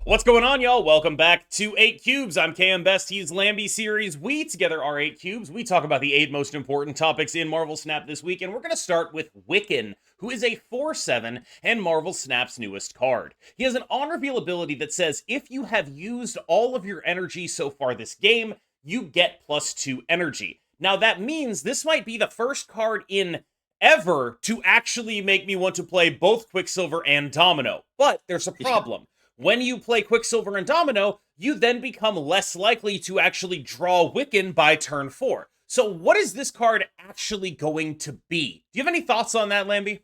What's going on, y'all? Welcome back to 8 Cubes. I'm KM Best. He's Lamby series. We together are 8 Cubes. We talk about the 8 most important topics in Marvel Snap this week, and we're going to start with Wiccan, who is a 4/7 and Marvel Snap's newest card. He has an on reveal ability that says if you have used all of your energy so far this game, you get +2 energy. Now, that means this might be the first card in ever to actually make me want to play both Quicksilver and Domino. But there's a Yeah. problem. When you play Quicksilver and Domino, you then become less likely to actually draw Wiccan by turn 4. So what is this card actually going to be? Do you have any thoughts on that, Lamby?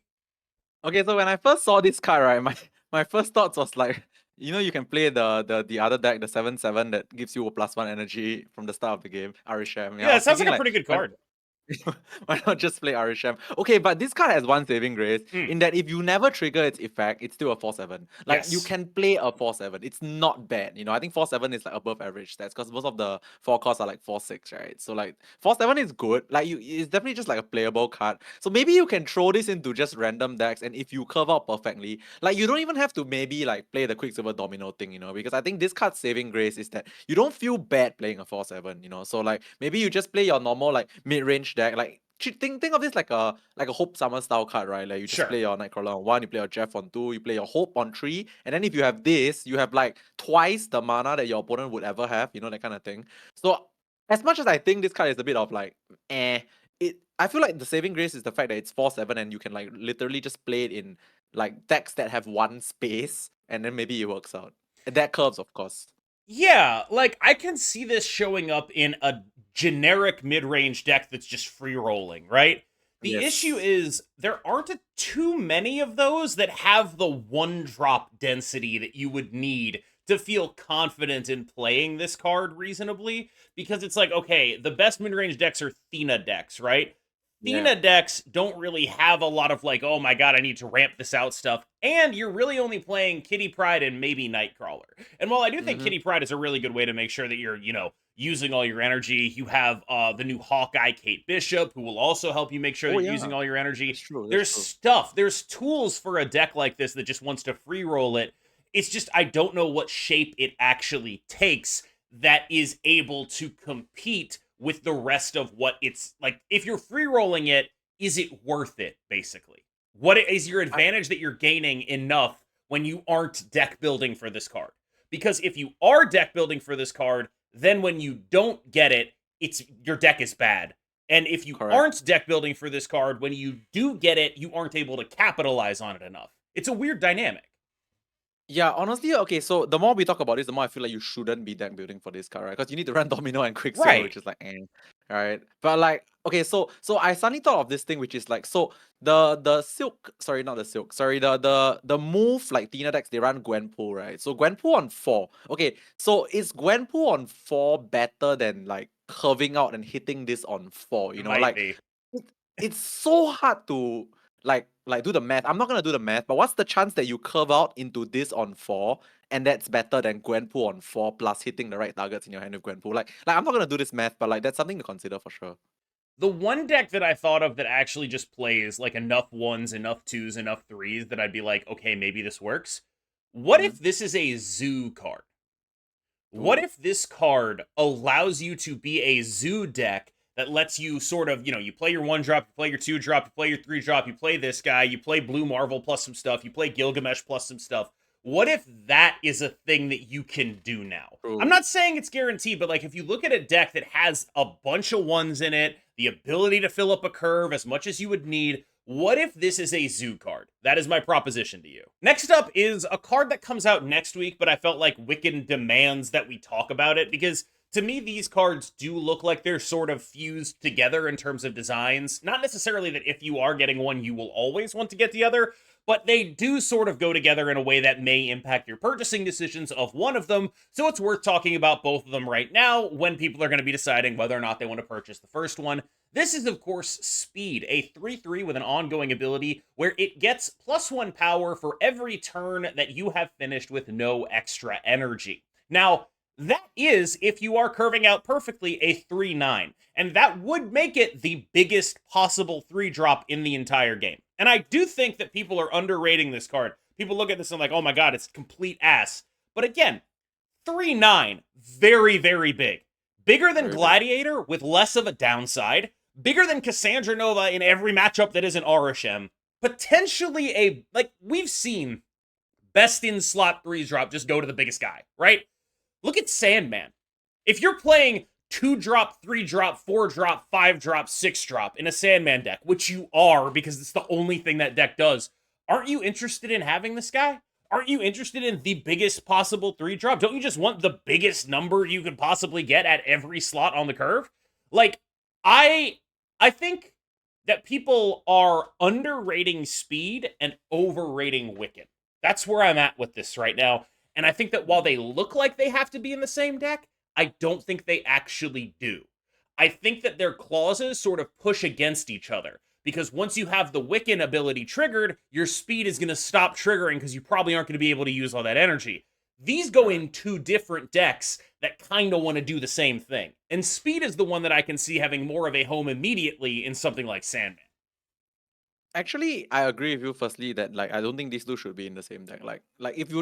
Okay, so when I first saw this card, right, my first thoughts was like, you can play the other deck, the 7/7 that gives you a +1 energy from the start of the game, Arishem. Yeah, I Yeah, it was sounds thinking like a like, pretty good why card. why not just play Arishem? Okay, but this card has one saving grace Hmm, in that if you never trigger its effect, it's still a 4/7. Like you yes. can play a 4/7. It's not bad. I think 4/7 is like above average stats because most of the 4 costs are like 4/6, right? So like 4/7 is good. Like it's definitely just like a playable card. So maybe you can throw this into just random decks, and if you curve out perfectly, like you don't even have to maybe like play the Quicksilver Domino thing, because I think this card's saving grace is that you don't feel bad playing a 4/7. So like maybe you just play your normal like mid-range deck, like think of this like a Hope Summer style card, right? Like you just Sure. play your Nightcrawler on 1, you play your Jeff on 2, you play your Hope on 3, and then if you have this, you have like twice the mana that your opponent would ever have, that kind of thing. So as much as I think this card is a bit of like I feel like the saving grace is the fact that it's 4/7 and you can like literally just play it in like decks that have one space, and then maybe it works out. And that curves, of course. Yeah, like I can see this showing up in a generic mid-range deck that's just free rolling, right? The issue Yes. is there aren't too many of those that have the one drop density that you would need to feel confident in playing this card reasonably, because it's like, okay, the best mid-range decks are Thena decks, right? Yeah. Thena decks don't really have a lot of like, oh my god, I need to ramp this out stuff. And you're really only playing Kitty Pride and maybe Nightcrawler. And while I do think Mm-hmm. Kitty Pride is a really good way to make sure that you're, using all your energy, you have the new Hawkeye Kate Bishop, who will also help you make sure Oh that you're using yeah. all your That's energy. true. That's There's true. stuff, there's tools for a deck like this that just wants to free roll it. It's just, I don't know what shape it actually takes that is able to compete with the rest of what it's like. If you're free rolling it, is it worth it, basically? What is your advantage that you're gaining enough when you aren't deck building for this card? Because if you are deck building for this card, then when you don't get it, it's your deck is bad. And if you Correct. aren't deck building for this card, when you do get it, you aren't able to capitalize on it enough. It's a weird dynamic. Yeah, honestly, okay, so the more we talk about this, the more I feel like you shouldn't be deck building for this card, right? Because you need to run Domino and Quicksilver, Right. which is like, right? But like, okay, so I suddenly thought of this thing, which is like, so the silk, sorry, not the silk, sorry, the move like Tina decks, they run Gwenpool, right? So Gwenpool on 4. Okay, so is Gwenpool on 4 better than like curving out and hitting this on 4? It might be. It, it's so hard to like do the math. I'm not gonna do the math, but what's the chance that you curve out into this on 4 and that's better than Gwenpool on 4 plus hitting the right targets in your hand with Gwenpool? Like I'm not gonna do this math, but like that's something to consider for sure. The one deck that I thought of that actually just plays like enough ones, enough twos, enough threes that I'd be like, okay, maybe this works. What Mm-hmm. if this is a zoo card? What Ooh. if this card allows you to be a zoo deck that lets you sort of, you play your 1 drop, you play your 2 drop, you play your 3 drop, you play this guy, you play Blue Marvel plus some stuff, you play Gilgamesh plus some stuff. What if that is a thing that you can do now? I'm True. not saying it's guaranteed, but like if you look at a deck that has a bunch of ones in it, the ability to fill up a curve as much as you would need, what if this is a zoo card? That is my proposition to you. Next up is a card that comes out next week, but I felt like Wiccan demands that we talk about it because to me, these cards do look like they're sort of fused together in terms of designs. Not necessarily that if you are getting one, you will always want to get the other, but they do sort of go together in a way that may impact your purchasing decisions of one of them. So it's worth talking about both of them right now when people are going to be deciding whether or not they want to purchase the first one. This is, of course, Speed, a 3/3 with an ongoing ability where it gets +1 power for every turn that you have finished with no extra energy. Now, that is, if you are curving out perfectly, a 3/9. And that would make it the biggest possible 3 drop in the entire game. And I do think that people are underrating this card. People look at this and like, oh my god, it's complete ass. But again, 3-9, very, very big. Bigger than Very big. Gladiator with less of a downside. Bigger than Cassandra Nova in every matchup that isn't Arishem. Potentially we've seen best in slot 3s drop just go to the biggest guy, right? Look at Sandman. If you're playing 2 drop, 3 drop, 4 drop, 5 drop, 6 drop in a Sandman deck, which you are because it's the only thing that deck does, aren't you interested in having this guy? Aren't you interested in the biggest possible 3 drop? Don't you just want the biggest number you could possibly get at every slot on the curve? Like, I think that people are underrating speed and overrating Wiccan. That's where I'm at with this right now. And I think that while they look like they have to be in the same deck, I don't think they actually do. I think that their clauses sort of push against each other. Because once you have the Wiccan ability triggered, your speed is going to stop triggering because you probably aren't going to be able to use all that energy. These go in 2 different decks that kind of want to do the same thing. And speed is the one that I can see having more of a home immediately in something like Sandman. Actually, I agree with you. Firstly, that like I don't think these two should be in the same deck. Like if you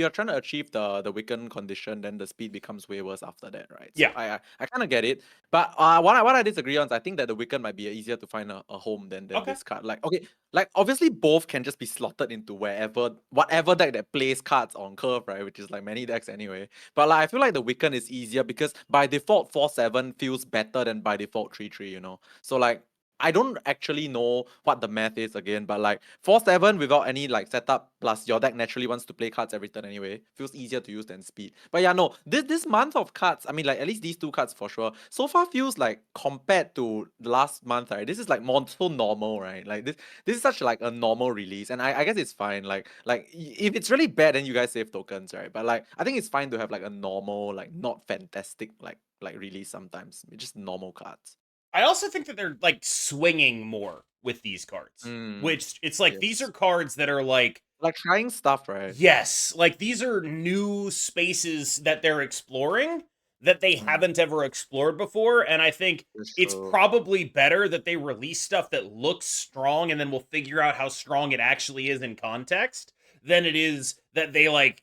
are trying to achieve the Wiccan condition, then the speed becomes way worse after that, right? So Yeah. I kind of get it, but what I disagree on is I think that the Wiccan might be easier to find a home than Okay. this card. Like okay, like obviously both can just be slotted into whatever deck that plays cards on curve, right? Which is like many decks anyway. But like I feel like the Wiccan is easier because by default 4/7 feels better than by default 3/3. You know, so like. I don't actually know what the math is again, but like 4/7 without any like setup, plus your deck naturally wants to play cards every turn anyway. Feels easier to use than speed. But yeah, no, this month of cards, I mean like at least these 2 cards for sure, so far feels like compared to last month, right? This is like more so normal, right? Like this is such like a normal release, and I guess it's fine. If it's really bad, then you guys save tokens, right? But like I think it's fine to have like a normal, like not fantastic like release sometimes. It's just normal cards. I also think that they're like swinging more with these cards, which it's like these Yes. are cards that are like, Like trying stuff, right? yes, like these are new spaces that they're exploring that they haven't ever explored before. And I think That's it's true. probably better that they release stuff that looks strong and then we'll figure out how strong it actually is in context than it is that they like,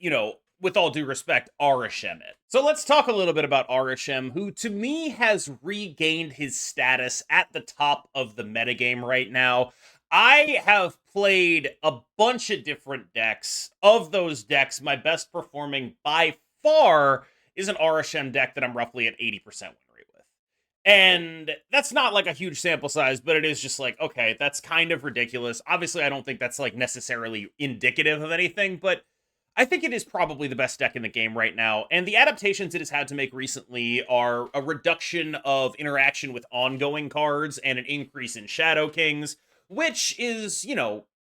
with all due respect, Arishem it. So let's talk a little bit about Arishem, who to me has regained his status at the top of the metagame right now. I have played a bunch of different decks. Of those decks, my best performing by far is an Arishem deck that I'm roughly at 80% win rate with. And that's not like a huge sample size, but it is just like, okay, that's kind of ridiculous. Obviously, I don't think that's like necessarily indicative of anything, but I think it is probably the best deck in the game right now. And the adaptations it has had to make recently are a reduction of interaction with ongoing cards and an increase in Shadow Kings, which is,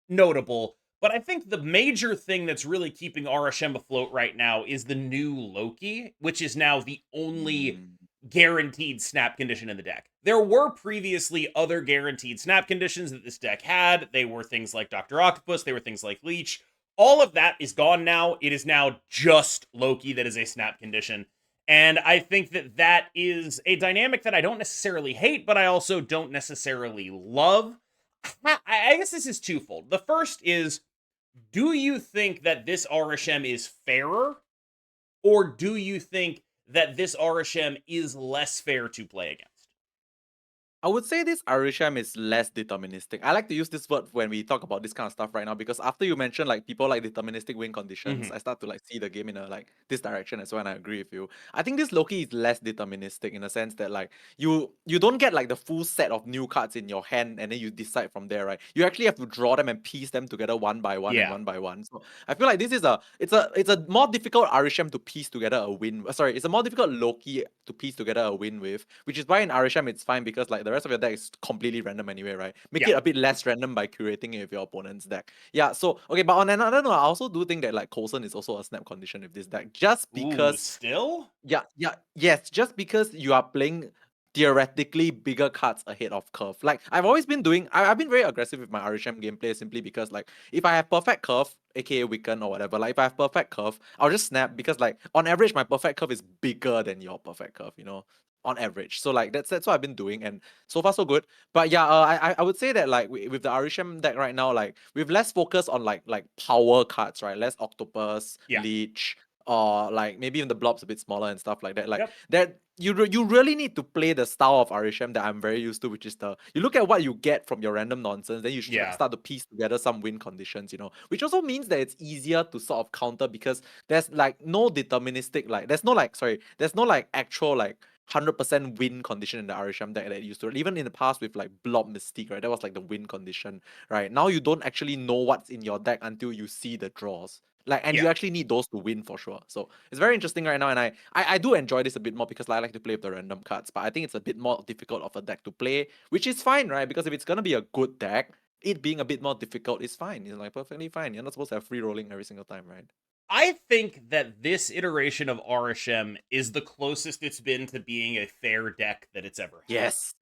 notable. But I think the major thing that's really keeping Arishem afloat right now is the new Loki, which is now the only Mm. guaranteed snap condition in the deck. There were previously other guaranteed snap conditions that this deck had. They were things like Dr. Octopus, they were things like Leech. All of that is gone now. It is now just Loki that is a snap condition. And I think that that is a dynamic that I don't necessarily hate, but I also don't necessarily love. I guess this is twofold. The first is, do you think that this Arishem is fairer? Or do you think that this Arishem is less fair to play against? I would say this Arishem is less deterministic. I like to use this word when we talk about this kind of stuff right now because after you mention like people like deterministic win conditions, I start to like see the game in a like this direction as well, and I agree with you. I think this Loki is less deterministic in a sense that like you don't get like the full set of new cards in your hand and then you decide from there, right? You actually have to draw them and piece them together one by one and Yeah. one by one. So I feel like this is it's a more difficult Arishem to piece together a win. Sorry, it's a more difficult Loki to piece together a win with, which is why in Arishem it's fine because like the rest of your deck is completely random anyway, right? Make it a bit less random by curating it with your opponent's deck. Yeah, so okay, but on another note, I also do think that like Coulson is also a snap condition with this deck. Just Ooh, because still? yes, just because you are playing theoretically bigger cards ahead of curve. Like I've always been doing, I've been very aggressive with my Arishem gameplay simply because like if I have perfect curve, aka Wiccan or whatever, like if I have perfect curve, I'll just snap because like on average my perfect curve is bigger than your perfect curve, on average. So like that's what I've been doing, and so far so good. But yeah, I would say that like with the Arishem deck right now, like with less focus on like power cards, right? Less Octopus, Yeah. Leech, or like maybe even the blob's a bit smaller and stuff like that. Like Yep. that, you really need to play the style of Arishem that I'm very used to, which is you look at what you get from your random nonsense, then you should Yeah. start to piece together some win conditions, which also means that it's easier to sort of counter because there's like no deterministic there's no like actual like 100% win condition in the Arishem deck that used to. Even in the past with like Blob Mystique, right? That was like the win condition, right? Now you don't actually know what's in your deck until you see the draws. And you Yeah. actually need those to win for sure. So it's very interesting right now, and I do enjoy this a bit more because I like to play with the random cards, but I think it's a bit more difficult of a deck to play, which is fine, right? Because if it's gonna be a good deck, it being a bit more difficult is fine. It's like perfectly fine. You're not supposed to have free rolling every single time, right? I think that this iteration of Arishem is the closest it's been to being a fair deck that it's ever had. Yes.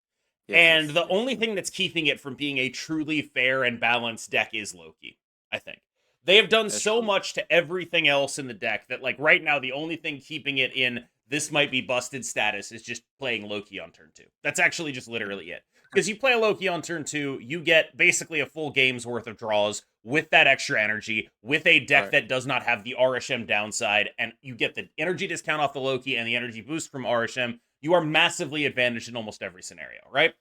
And the only thing that's keeping it from being a truly fair and balanced deck is Loki, I think. They have done That's so true. much to everything else in the deck that, like, right now, the only thing keeping it in this might be busted status is just playing Loki on turn 2. That's actually just literally it. Because you play a Loki on turn 2, you get basically a full game's worth of draws with that extra energy, with a deck that does not have the Arishem downside, and you get the energy discount off the Loki and the energy boost from Arishem. You are massively advantaged in almost every scenario, right?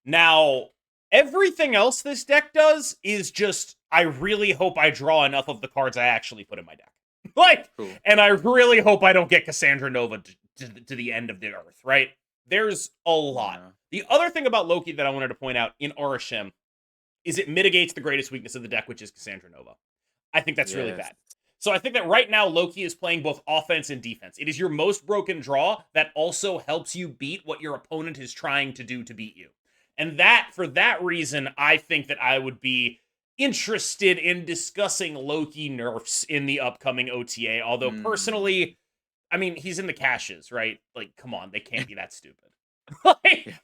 Now, everything else this deck does is just, I really hope I draw enough of the cards I actually put in my deck. Like, True. and I really hope I don't get Cassandra Nova to the end of the earth, right? There's a lot. Yeah. The other thing about Loki that I wanted to point out in Arishem is it mitigates the greatest weakness of the deck, which is Cassandra Nova. I think that's really bad. So I think that right now Loki is playing both offense and defense. It is your most broken draw that also helps you beat what your opponent is trying to do to beat you. And that, for that reason, I think that I would be interested in discussing Loki nerfs in the upcoming OTA. Although personally, I mean, he's in the caches, right? Like, come on, they can't be that stupid. Like,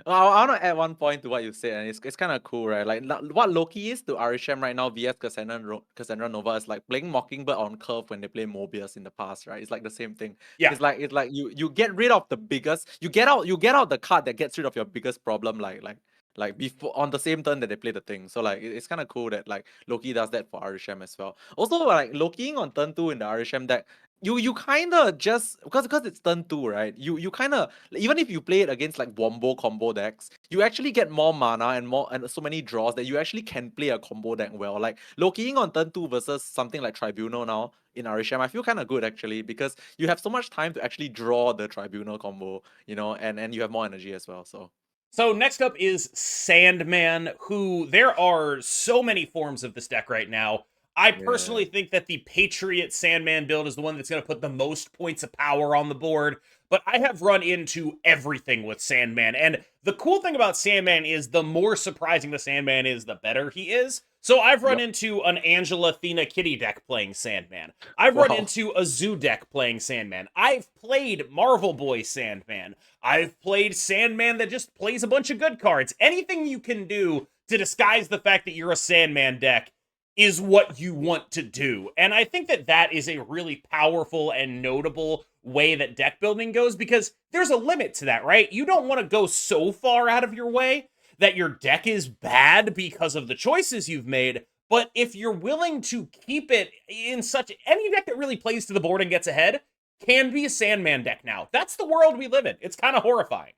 I want to add one point to what you said, and it's kind of cool, right? Like what Loki is to Arishem right now, vs Cassandra Nova is like playing Mockingbird on curve when they play Mobius in the past, right? It's like the same thing. Yeah. It's like you get rid of the biggest, you get out the card that gets rid of your biggest problem, like before on the same turn that they play the thing. So like it's kind of cool that like Loki does that for Arishem as well. Also like Lokiing on turn 2 in the Arishem deck, you kind of just because it's turn 2, right? You kind of, even if you play it against like wombo combo decks, you actually get more mana and so many draws that you actually can play a combo deck well. Like Lokiing on turn 2 versus something like Tribunal now in Arishem, I feel kind of good actually because you have so much time to actually draw the Tribunal combo, and you have more energy as well. So next up is Sandman, who there are so many forms of this deck right now. I personally think that the Patriot Sandman build is the one that's going to put the most points of power on the board, but I have run into everything with Sandman, and the cool thing about Sandman is the more surprising the Sandman is, the better he is. So I've run into an Angela Athena Kitty deck playing Sandman. I've run into a Zoo deck playing Sandman. I've played Marvel Boy Sandman. I've played Sandman that just plays a bunch of good cards. Anything you can do to disguise the fact that you're a Sandman deck is what you want to do. And I think that that is a really powerful and notable way that deck building goes, because there's a limit to that, right? You don't want to go so far out of your way that your deck is bad because of the choices you've made. But if you're willing to keep it in such, any deck that really plays to the board and gets ahead can be a Sandman deck now. That's the world we live in. It's kind of horrifying.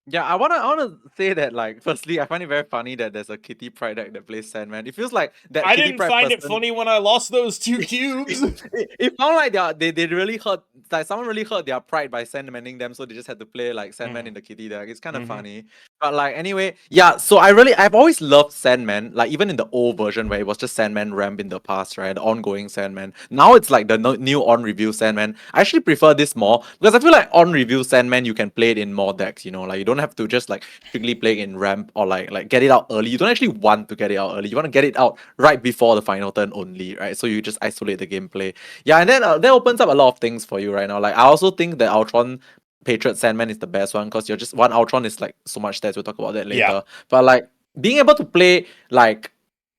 Yeah, I wanna say that, like, firstly, I find it very funny that there's a Kitty Pride deck that plays Sandman. It feels like that I Kitty didn't Pride find it person, funny when I lost those 2 cubes. it found like they really hurt, like someone really hurt their pride by Sandmaning them, so they just had to play like Sandman in the Kitty deck. It's kind of funny. But like anyway, yeah, so I've always loved Sandman, like even in the old version where it was just Sandman Ramp in the past, right? The ongoing Sandman. Now it's like the new on review Sandman. I actually prefer this more because I feel like on review Sandman you can play it in more decks, like you don't have to just like strictly play in ramp or like get it out early. You don't actually want to get it out early. You want to get it out right before the final turn only, right? So you just isolate the gameplay. Yeah, and then that opens up a lot of things for you right now. Like I also think that Ultron Patriot Sandman is the best one because you're just one Ultron is like so much stats. We'll talk about that later. Yeah. But like being able to play like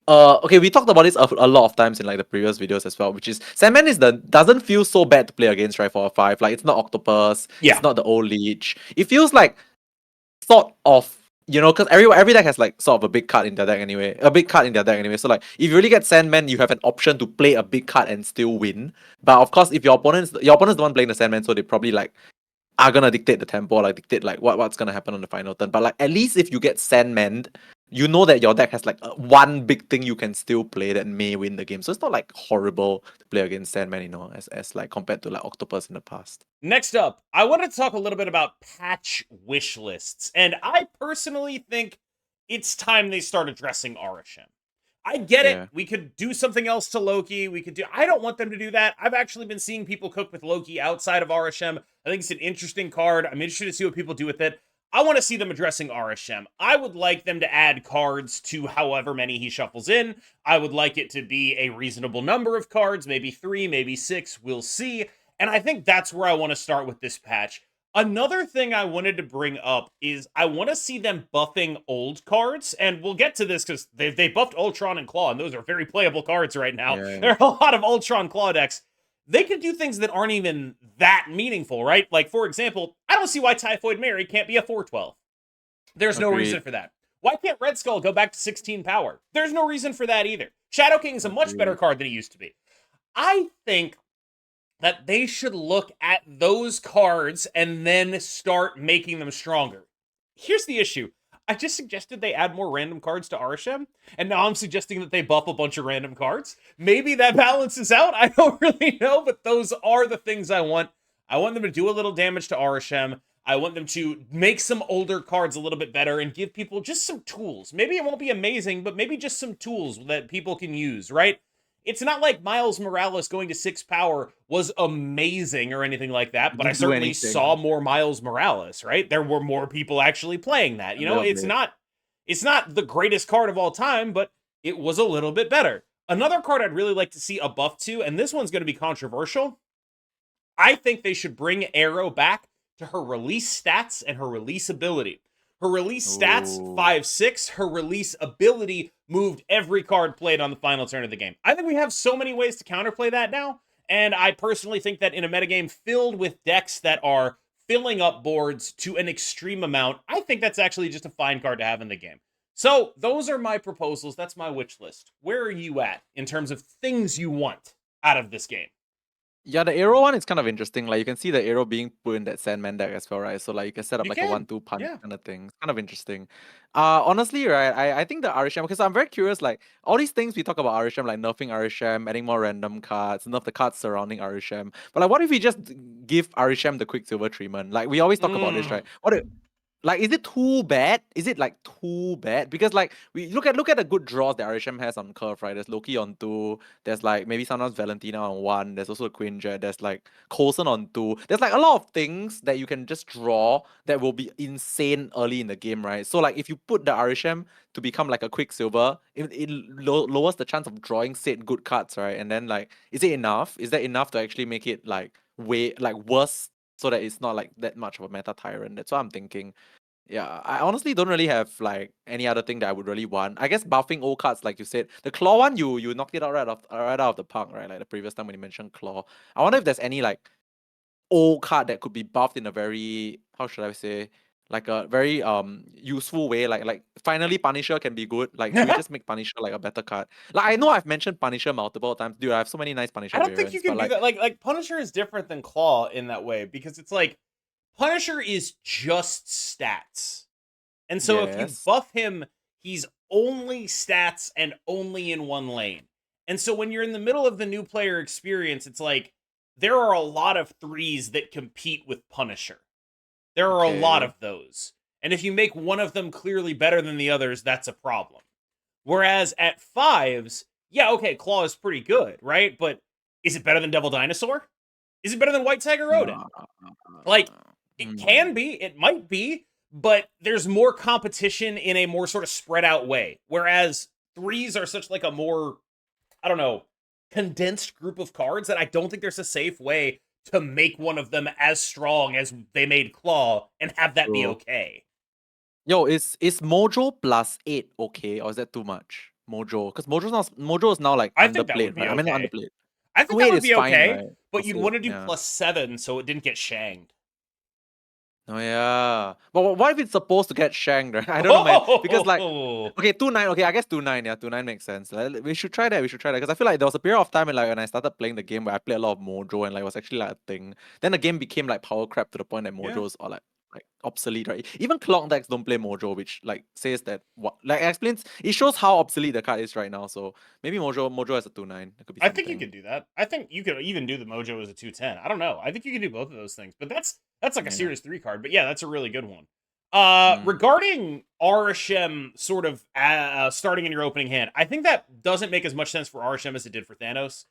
okay, we talked about this a lot of times in like the previous videos as well, which is Sandman doesn't feel so bad to play against, right? For a 5, like it's not Octopus, Yeah. it's not the old Leech. It feels like sort of You know, because every deck has like sort of a big card in their deck anyway. A big card in their deck anyway. So like if you really get Sandman, you have an option to play a big card and still win. But of course, if your opponent's the one playing the Sandman, so they probably like are gonna dictate the tempo, like dictate like what's gonna happen on the final turn. But like at least if you get Sandman, you know that your deck has like one big thing you can still play that may win the game. So it's not like horrible to play against Sandman, you know, as like compared to like Octopus in the past. Next up, I wanted to talk a little bit about patch wish lists, and I personally think it's time they start addressing Arishem. I get it. Yeah. We could do something else to Loki. I don't want them to do that. I've actually been seeing people cook with Loki outside of Arishem. I think it's an interesting card. I'm interested to see what people do with it. I want to see them addressing Arishem. I would like them to add cards to however many he shuffles in. I would like it to be a reasonable number of cards, maybe 3, maybe 6. We'll see. And I think that's where I want to start with this patch. Another thing I wanted to bring up is I want to see them buffing old cards, and we'll get to this because they buffed Ultron and Claw, and those are very playable cards right now. Yeah. There are a lot of Ultron Claw decks. They can do things that aren't even that meaningful, right? Like, for example, I don't see why Typhoid Mary can't be a 4/12. There's no reason for that. Why can't Red Skull go back to 16 power? There's no reason for that either. Shadow King is a much better card than he used to be. I think that they should look at those cards and then start making them stronger. Here's the issue. I just suggested they add more random cards to Arishem, and now I'm suggesting that they buff a bunch of random cards. Maybe that balances out. I don't really know, but those are the things I want. I want them to do a little damage to Arishem. I want them to make some older cards a little bit better and give people just some tools. Maybe it won't be amazing, but maybe just some tools that people can use, right? It's not like Miles Morales going to 6 power was amazing or anything like that, but I certainly saw more Miles Morales, right? There were more people actually playing that. You know, it's not the greatest card of all time, but it was a little bit better. Another card I'd really like to see a buff to, and this one's going to be controversial. I think they should bring Arrow back to her release stats and her release ability. Her release stats, 5/6. Her release ability moved every card played on the final turn of the game. I think we have so many ways to counterplay that now, and I personally think that in a metagame filled with decks that are filling up boards to an extreme amount, I think that's actually just a fine card to have in the game. So those are my proposals. That's my wish list. Where are you at in terms of things you want out of this game? Yeah, the arrow one is kind of interesting. Like you can see the arrow being put in that Sandman deck as well, right? So like you can set up like a 1-2 punch kind of thing. It's kind of interesting. Honestly, right, I think the Arishem, because I'm very curious, like all these things we talk about Arishem, like nerfing Arishem, adding more random cards, nerf the cards surrounding Arishem. But like what if we just give Arishem the Quicksilver treatment? Like we always talk about this, right? What if, like, is it too bad? Is it like too bad? Because like we look at the good draws that Arishem has on curve, right? There's Loki on 2. There's like maybe sometimes Valentina on 1. There's also a Quinjet. There's like Coulson on 2. There's like a lot of things that you can just draw that will be insane early in the game, right? So like if you put the Arishem to become like a Quicksilver, it lowers the chance of drawing said good cards, right? And then like, is it enough? Is that enough to actually make it like way like worse? So that it's not like that much of a meta tyrant. That's what I'm thinking. Yeah, I honestly don't really have like any other thing that I would really want. I guess buffing old cards, like you said, the claw one, you knocked it out right out of the park, right? Like the previous time when you mentioned claw. I wonder if there's any like old card that could be buffed in a very, how should I say, like a very useful way. Like finally Punisher can be good. Like should we just make Punisher like a better card? Like I know I've mentioned Punisher multiple times, dude. I have so many nice Punisher. I don't think you can do that. Like Punisher is different than Claw in that way because it's like Punisher is just stats. And so if you buff him, he's only stats and only in one lane. And so when you're in the middle of the new player experience, it's like there are a lot of 3s that compete with Punisher. There are a lot of those. And if you make one of them clearly better than the others, that's a problem. Whereas at 5s, yeah, okay, Claw is pretty good, right? But is it better than Devil Dinosaur? Is it better than White Tiger Odin? Like, it can be, it might be, but there's more competition in a more sort of spread out way. Whereas 3s are such like a more, I don't know, condensed group of cards that I don't think there's a safe way to make one of them as strong as they made Claw and have that be okay. Yo, is Mojo plus 8 okay, or is that too much? Mojo, because Mojo is now like underplayed, right? I mean, not underplayed. I think that would be okay, fine, right? but you'd want to do plus 7 so it didn't get shanged. Oh yeah. But what if it's supposed to get shanked, right? I don't know, man. Because like, Oh, okay, 2-9. Okay, I guess 2-9. Yeah, 2-9 makes sense. We should try that. We should try that because I feel like there was a period of time when I started playing the game where I played a lot of Mojo and like it was actually like a thing. Then the game became like power crap to the point that yeah. Mojos are like obsolete, right? Even clock decks don't play Mojo, which like says that what like explains it shows how obsolete the card is right now. So maybe Mojo has a 2-9. It could be I think you something. could do that. I think you could even do the Mojo as a 210. I don't know. I think you can do both of those things. But that's like a Yeah. series 3 card. But yeah, that's a really good one. Mm. Regarding Arishem sort of starting in your opening hand, I think that doesn't make as much sense for Arishem as it did for Thanos.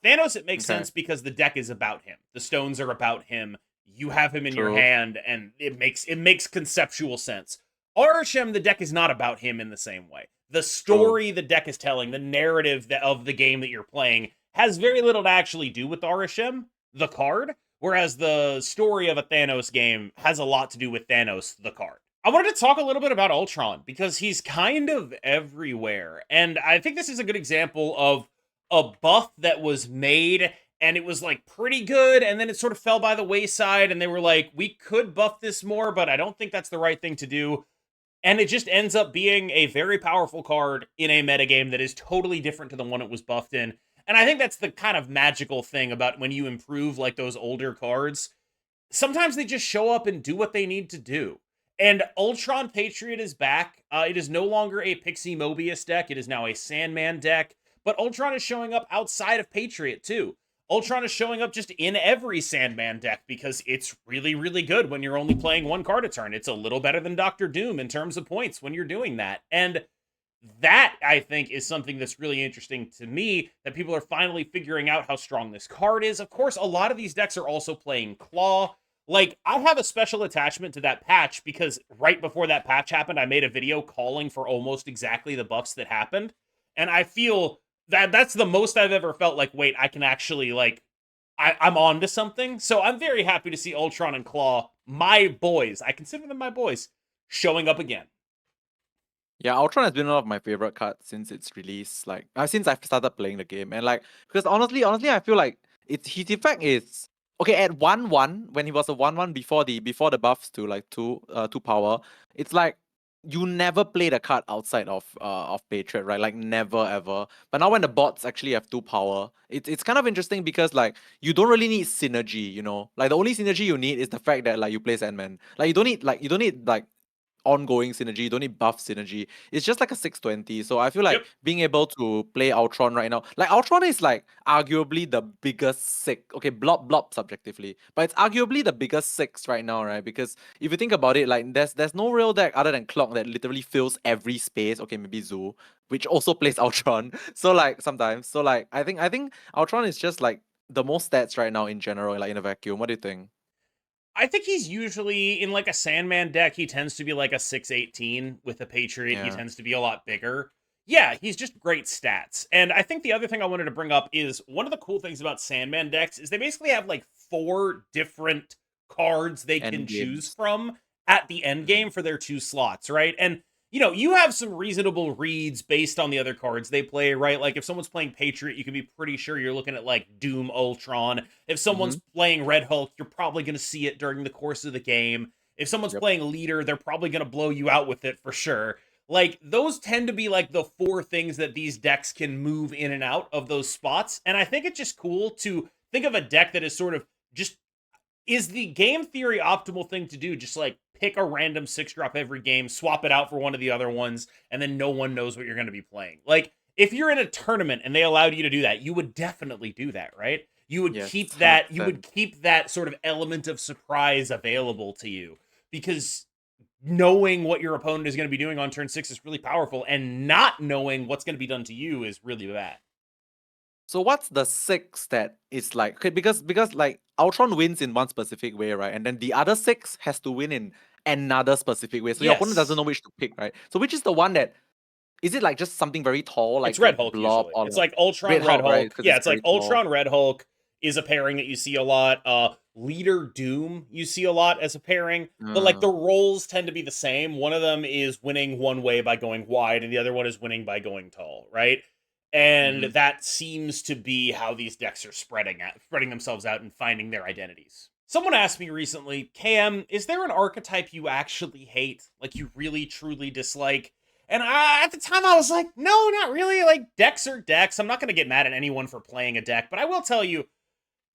Thanos, it makes Okay. sense because the deck is about him. The stones are about him. You have him in your True. hand, and it makes conceptual sense. Arishem, the deck is not about him in the same way. The True. story the deck is telling, the narrative of the game that you're playing, has very little to actually do with Arishem, the card, whereas the story of a Thanos game has a lot to do with Thanos, the card. I wanted to talk a little bit about Ultron because he's kind of everywhere. And I think this is a good example of a buff that was made and it was like pretty good and then it sort of fell by the wayside and they were like, we could buff this more, but I don't think that's the right thing to do. And it just ends up being a very powerful card in a metagame that is totally different to the one it was buffed in. And I think that's the kind of magical thing about when you improve like those older cards. Sometimes they just show up and do what they need to do. And Ultron Patriot is back. It is no longer a Pixie Mobius deck. It is now a Sandman deck. But Ultron is showing up outside of Patriot too. Ultron is showing up just in every Sandman deck because it's really, really good when you're only playing one card a turn. It's a little better than Doctor Doom in terms of points when you're doing that. And that, I think, is something that's really interesting to me that people are finally figuring out how strong this card is. Of course, a lot of these decks are also playing Claw. Like, I have a special attachment to that patch because right before that patch happened, I made a video calling for almost exactly the buffs that happened. And I feel that that's the most I've ever felt like, wait, I can actually, like, I'm on to something. So I'm very happy to see Ultron and Claw, my boys, I consider them my boys, showing up again. Yeah, Ultron has been one of my favorite cards since its release. Like, since I've started playing the game, and like, because honestly, I feel like his effect is okay at 1-1 when he was a 1-1 before the buffs to like two power. It's like you never play the card outside of Patriot, right? Like never ever. But now when the bots actually have 2 power, it's kind of interesting because like you don't really need synergy, you know. Like the only synergy you need is the fact that like you play Sandman. Like you don't need like ongoing synergy. You don't need buff synergy. It's just like a 620. So I feel like Yep. being able to play Ultron right now, like Ultron is like arguably the biggest six. Okay, blob subjectively, but it's arguably the biggest six right now, right? Because if you think about it, like there's no real deck other than Clock that literally fills every space. Okay, maybe Zoo, which also plays Ultron. So like sometimes, so like I think Ultron is just like the most stats right now in general, like in a vacuum. What do you think? I think he's usually in like a Sandman deck. He tends to be like a 618 with a Patriot. He Yeah. tends to be a lot bigger. Yeah, he's just great stats. And I think the other thing I wanted to bring up is one of the cool things about Sandman decks is they basically have like 4 different cards they can End choose games. from at the end Mhm. game for their 2 slots, right? And you have some reasonable reads based on the other cards they play, right? Like if someone's playing Patriot, you can be pretty sure you're looking at like Doom Ultron. If someone's Mhm. playing Red Hulk, you're probably going to see it during the course of the game. If someone's Yep. playing Leader, they're probably going to blow you out with it for sure. Like, those tend to be like the 4 things that these decks can move in and out of those spots. And I think it's just cool to think of a deck that is sort of just is the game theory optimal thing to do. Just like pick a random 6 drop every game, swap it out for one of the other ones, and then no one knows what you're going to be playing. Like, if you're in a tournament and they allowed you to do that, you would definitely do that, right? You would Yes, keep that you would 100%. keep that sort of element of surprise available to you because knowing what your opponent is going to be doing on turn 6 is really powerful and not knowing what's going to be done to you is really bad. So what's the six that is like okay, because like Ultron wins in one specific way, right? And then the other six has to win in another specific way. So your opponent doesn't Yes. know which to pick, right? So which is the one that is it like just something very tall, It's like Red Hulk Blob usually. or It's like like Ultron Red Red Hulk, right? Hulk. Because Yeah, it's it's like very tall. Ultron Red Hulk is a pairing that you see a lot. Leader Doom you see a lot as a pairing. But like the Mm, roles tend to be the same. One of them is winning one way by going wide and the other one is winning by going tall, right? And mm-hmm. that seems to be how these decks are spreading themselves out and finding their identities. Someone asked me recently, KM, is there an archetype you actually hate? Like you really truly dislike? And at the time I was like, no, not really. Like decks are decks. I'm not going to get mad at anyone for playing a deck, but I will tell you,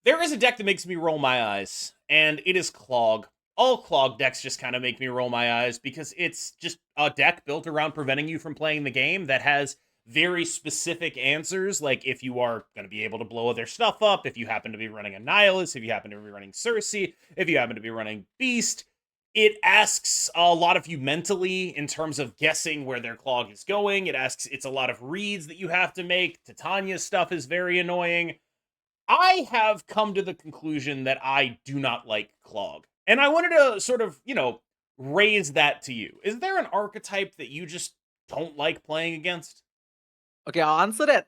there is a deck that makes me roll my eyes, and it is Clog. All Clog decks just kind of make me roll my eyes because it's just a deck built around preventing you from playing the game that has very specific answers, like if you are going to be able to blow their stuff up, if you happen to be running a Nihilist, if you happen to be running Cersei, if you happen to be running Beast. It asks a lot of you mentally in terms of guessing where their Clog is going. It's a lot of reads that you have to make. Titania's stuff is very annoying. I have come to the conclusion that I do not like Clog. And I wanted to sort of, raise that to you. Is there an archetype that you just don't like playing against? Okay, I'll answer that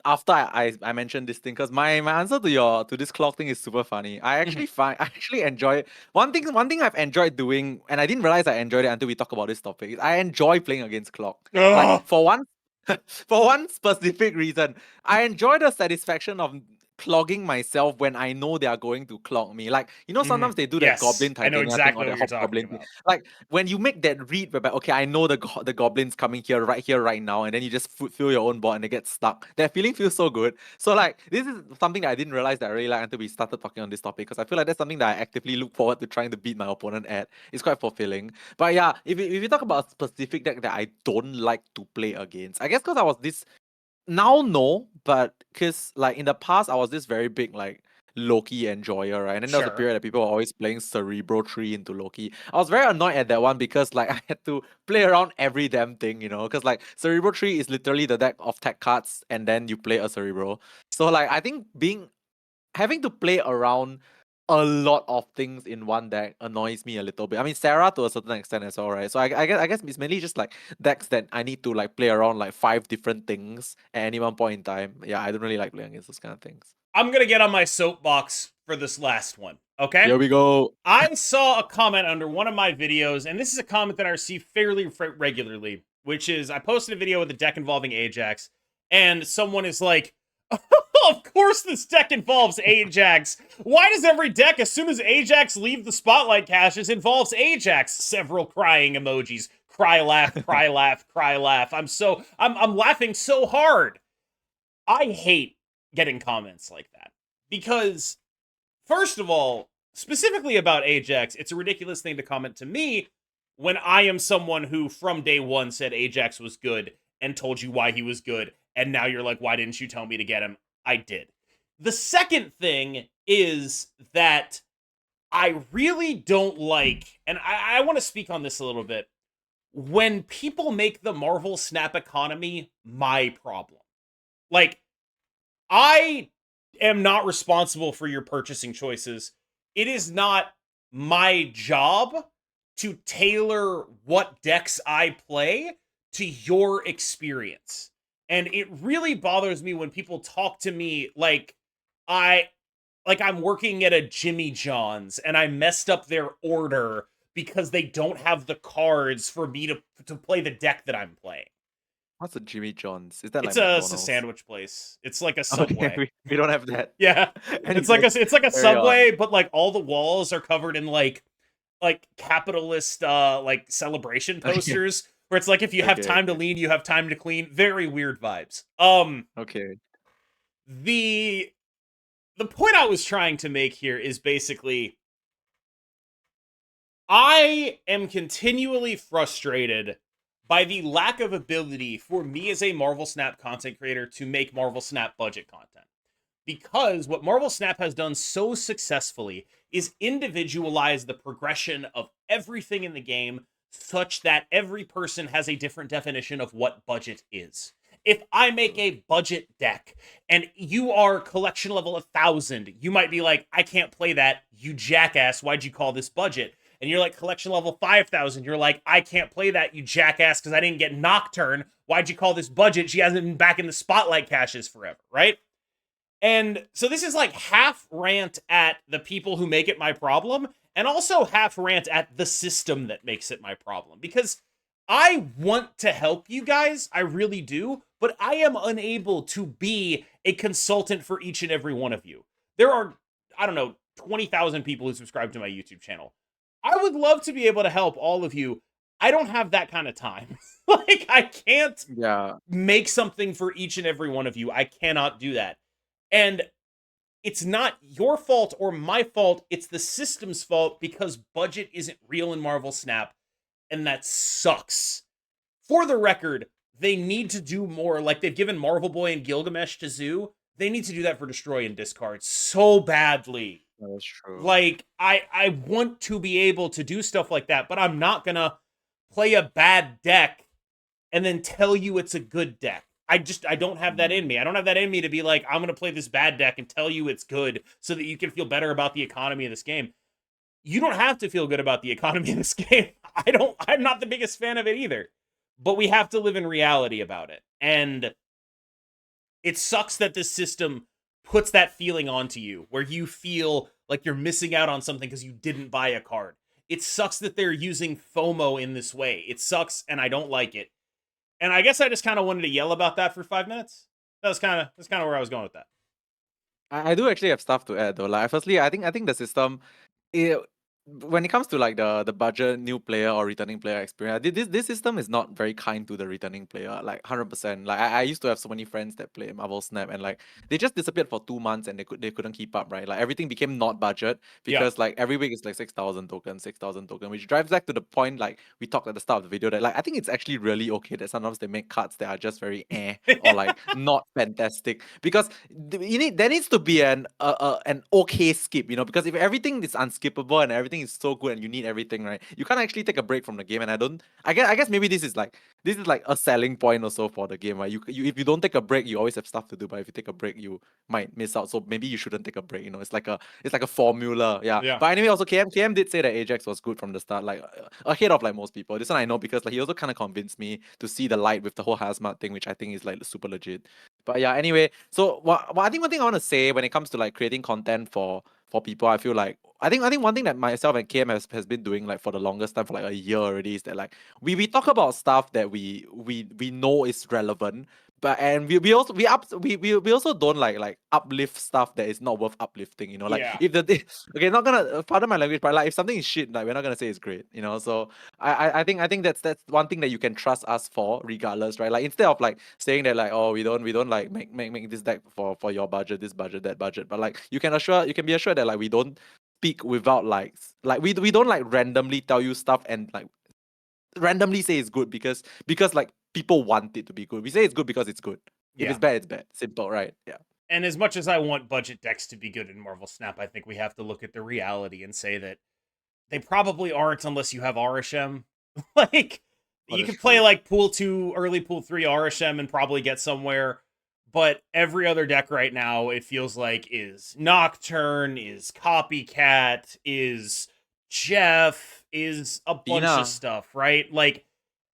after I mentioned this thing, because my answer to this clock thing is super funny. I actually enjoy it. One thing I've enjoyed doing, and I didn't realize I enjoyed it until we talk about this topic, is I enjoy playing against clock. Like Ugh. for one for one specific reason, I enjoy the satisfaction of clogging myself when I know they are going to clog me. Like, sometimes they do that Yes, goblin I know titania thing exactly or what the you're talking hobgoblin thing. about. Like when you make that read whereby, okay, I know the goblin's coming here, right now, and then you just fill your own board and they get stuck. That feeling feels so good. So like this is something that I didn't realize that I really like until we started talking on this topic, because I feel like that's something that I actively look forward to trying to beat my opponent at. It's quite fulfilling. But yeah, if you talk about a specific deck that I don't like to play against, I guess because I was this now no, but because like in the past I was this very big like Loki enjoyer, right? And then there was a Sure. period that people were always playing Cerebro 3 into Loki. I was very annoyed at that one because like I had to play around every damn thing, because like Cerebro 3 is literally the deck of tech cards and then you play a Cerebro. So like I think having to play around a lot of things in one deck annoys me a little bit. I mean, Sarah to a certain extent as well, right? So I guess it's mainly just like decks that I need to like play around like 5 different things at any one point in time. Yeah, I don't really like playing against those kind of things. I'm going to get on my soapbox for this last one, okay? Here we go. I saw a comment under one of my videos, and this is a comment that I receive fairly regularly, which is I posted a video with a deck involving Ajax, and someone is like, of course this deck involves Ajax. Why does every deck, as soon as Ajax leave the spotlight caches, involves Ajax? Several crying emojis. Cry, laugh, cry, laugh, cry, laugh. I'm laughing so hard. I hate getting comments like that because, first of all, specifically about Ajax, it's a ridiculous thing to comment to me when I am someone who from day one said Ajax was good and told you why he was good, and now you're like, why didn't you tell me to get him? I did. The second thing is that I really don't like, and I want to speak on this a little bit, when people make the Marvel Snap economy my problem. Like, I am not responsible for your purchasing choices. It is not my job to tailor what decks I play to your experience. And it really bothers me when people talk to me like I'm working at a Jimmy John's and I messed up their order because they don't have the cards for me to play the deck that I'm playing. What's a Jimmy John's? Is that like It's a McDonald's? sandwich place. It's like a Okay, Subway. we don't have that. Yeah. Anyway, It's like a carry on. Subway, but like all the walls are covered in like capitalist like celebration Okay, posters where it's like if you have okay, time to okay, lean, you have time to clean. Very weird vibes. okay. The the point I was trying to make here is basically I am continually frustrated by the lack of ability for me as a Marvel Snap content creator to make Marvel Snap budget content. Because what Marvel Snap has done so successfully is individualize the progression of everything in the game such that every person has a different definition of what budget is. If I make a budget deck and you are collection level 1,000, you might be like, I can't play that, you jackass, why'd you call this budget? And you're like collection level 5,000, you're like, I can't play that, you jackass, because I didn't get Nocturne, why'd you call this budget? She hasn't been back in the spotlight caches forever, right? And so this is like half rant at the people who make it my problem, and also half rant at the system that makes it my problem. Because I want to help you guys, I really do, but I am unable to be a consultant for each and every one of you. There are, I don't know, 20,000 people who subscribe to my YouTube channel. I would love to be able to help all of you. I don't have that kind of time. Like, I can't Yeah. make something for each and every one of you. I cannot do that. And it's not your fault or my fault. It's the system's fault because budget isn't real in Marvel Snap. And that sucks. For the record, they need to do more. Like they've given Marvel Boy and Gilgamesh to Zoo. They need to do that for Destroy and Discard so badly. That's true. Like, I want to be able to do stuff like that, but I'm not gonna play a bad deck and then tell you it's a good deck. I don't have that in me. I don't have that in me to be like, I'm gonna play this bad deck and tell you it's good so that you can feel better about the economy of this game. You don't have to feel good about the economy of this game. I'm not the biggest fan of it either. But we have to live in reality about it. And it sucks that this system puts that feeling onto you where you feel like you're missing out on something because you didn't buy a card. It sucks that they're using FOMO in this way. It sucks and I don't like it. And I guess I just kind of wanted to yell about that for 5 minutes. That's kind of where I was going with that. I do actually have stuff to add though. Like firstly, I think the system, when it comes to like the budget new player or returning player experience, this system is not very kind to the returning player. Like 100%. Like I used to have so many friends that play Marvel Snap and like they just disappeared for 2 months and they couldn't keep up, right? Like everything became not budget because like every week is like 6,000 tokens, which drives back to the point like we talked at the start of the video that like I think it's actually really okay that sometimes they make cards that are just very or like not fantastic because there needs to be an okay skip, you know, because if everything is unskippable and everything is so good and you need everything, right, you can't actually take a break from the game. And I guess maybe this is like a selling point also for the game, right? You if you don't take a break, you always have stuff to do, but if you take a break, you might miss out. So maybe you shouldn't take a break, you know. It's like a formula. Yeah. But anyway, also KM did say that Ajax was good from the start, like ahead of like most people. This one I know because like he also kind of convinced me to see the light with the whole hazmat thing, which I think is like super legit. But yeah, anyway, so I think one thing I want to say when it comes to like creating content for people, I feel like I think one thing that myself and KM has been doing like for the longest time, for like a year already, is that like we talk about stuff that we know is relevant, but and we also don't like uplift stuff that is not worth uplifting, you know. Like if okay, not gonna pardon my language, but like if something is shit, like we're not gonna say it's great, you know. So I think that's one thing that you can trust us for regardless, right? Like instead of like saying that like, oh, we don't like make this deck for your budget, this budget, that budget, but like you can be assured that like we don't speak without like we don't like randomly tell you stuff and like randomly say it's good because like people want it to be good. We say it's good because it's good. If it's bad, it's bad. Simple, right? Yeah. And as much as I want budget decks to be good in Marvel Snap, I think we have to look at the reality and say that they probably aren't unless you have Arishem. Like, you can play like Pool 2, early Pool 3 Arishem and probably get somewhere. But every other deck right now, it feels like, is Nocturne, is Copycat, is Jeff, is a bunch of stuff, right? Like,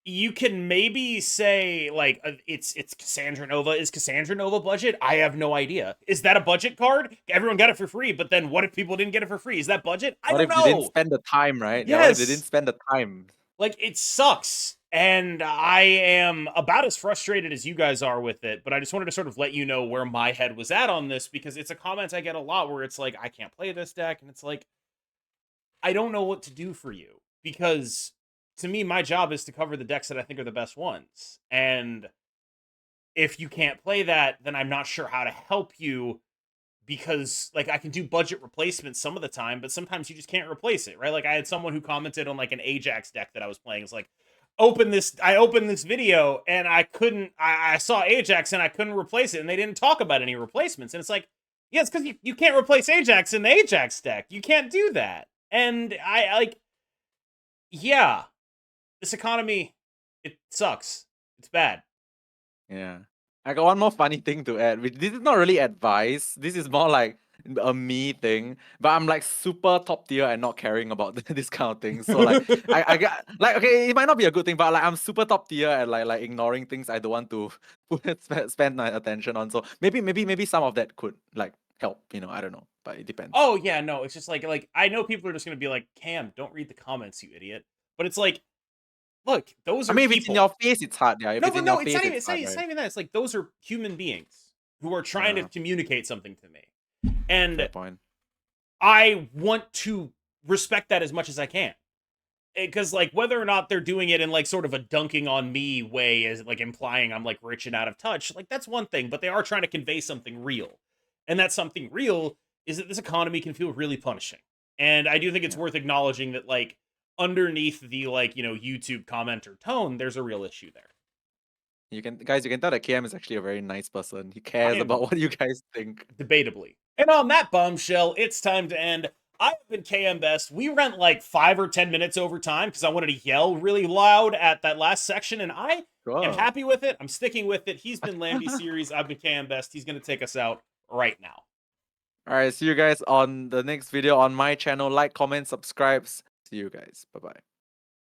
you can maybe say, like, it's Cassandra Nova. Is Cassandra Nova budget? I have no idea. Is that a budget card? Everyone got it for free, but then what if people didn't get it for free? Is that budget? I don't know. What if they didn't spend the time, right? Yes. Yeah, what if they didn't spend the time? Like, it sucks. And I am about as frustrated as you guys are with it, but I just wanted to sort of let you know where my head was at on this, because it's a comment I get a lot where it's like, I can't play this deck, and it's like, I don't know what to do for you, because to me, my job is to cover the decks that I think are the best ones. And if you can't play that, then I'm not sure how to help you, because like I can do budget replacements some of the time, but sometimes you just can't replace it, right? Like I had someone who commented on like an Ajax deck that I was playing. It's like, I opened this video and I saw Ajax and I couldn't replace it, and they didn't talk about any replacements. And it's like, yeah, it's because you can't replace Ajax in the Ajax deck. You can't do that. And I like, yeah, this economy, it sucks. It's bad. Yeah. I got one more funny thing to add, which this is not really advice. This is more like a me thing, but I'm like super top tier and not caring about this kind of thing. So like I got like, okay, it might not be a good thing, but like I'm super top tier at like ignoring things I don't want to spend my attention on. So maybe some of that could like help, you know. I don't know, but it depends. Oh yeah, no, it's just like I know people are just gonna be like, Cam, don't read the comments, you idiot. But it's like, look, those are I mean, if people. it's in your face, it's hard. Yeah. No, it's not even that. It's like, those are human beings who are trying to communicate something to me. And fair point. I want to respect that as much as I can. Because like whether or not they're doing it in like sort of a dunking on me way, as like implying I'm like rich and out of touch, like that's one thing, but they are trying to convey something real. And that something real is that this economy can feel really punishing. And I do think it's Yeah. worth acknowledging that like underneath the like, YouTube commenter tone, there's a real issue there. You can tell that KM is actually a very nice person. He I cares about am what you guys think. debatably. And on that bombshell, it's time to end. I've been KM Best. We went like 5 or 10 minutes over time because I wanted to yell really loud at that last section, and I am Sure. happy with it. I'm sticking with it. He's been Lamby Series. I've been KM Best. He's going to take us out right now. All right, see you guys on the next video on my channel. Like, comment, subscribe. See you guys. Bye bye.